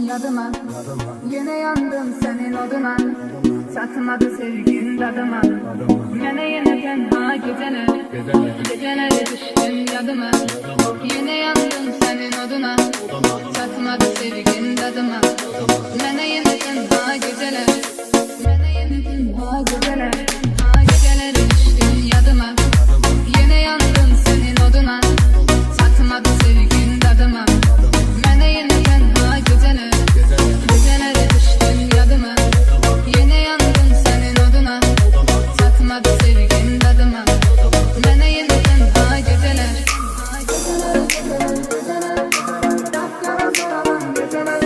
yadıma. Yine yandım senin oduna. Satmadı sevgin dadıma. Yine tenha geceler. Gecelere düştün yadıma. Yine yandım senin oduna. Satmadı sevgin dadıma. Yine tenha geceler. Yine tenha geceler. Gecelere düştün yadıma. Yine yandım senin oduna. Satmadı sevgin dadıma. Yine tenha geceler. Gecelere düştün yadıma. Yine yandım senin oduna. Satmadı sevgin dadıma. Yine tenha geceler. Kapkara soğan geceler.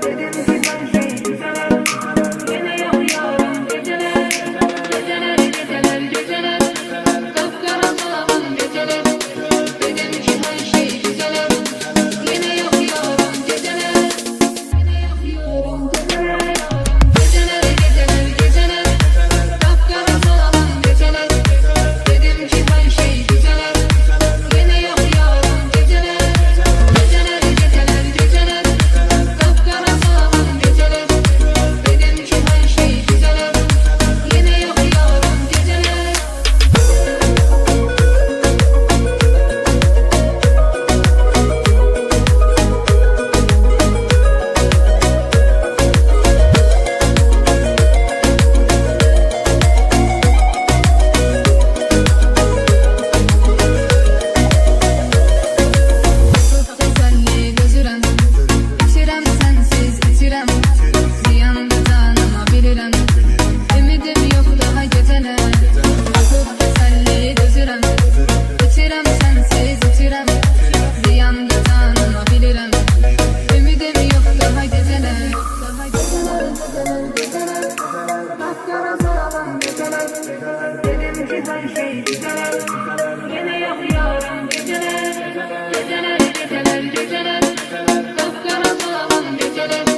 Dedim ki ben şey güzeler. Yine yapıyorum geceler. Geceler. Kapkara soğan geceler. Dedim ki ben şey güzeler. Yine yapıyorum geceler. Geceler. Kapkara soğan geceler. Dedim ki ben şey güzeler. Yine yapıyorum geceler. Geceler. Kapkara soğan geceler. Dedim ki ben şey güzeler. Yine yapıyorum geceler. Teselli gözürem. İçirem sensiz içirem. Ziyanında tanıma bilirim. Ümidim yok daha geceler. Teselli gözürem. İçirem sensiz içirem. Ziyanında tanıma bilirim. Ümidim yok daha geceler. Kapkara soğan geceler. Dedim ki ben şey güzeler. Yine yapıyorum geceler. Geceler. Kapkara soğan geceler.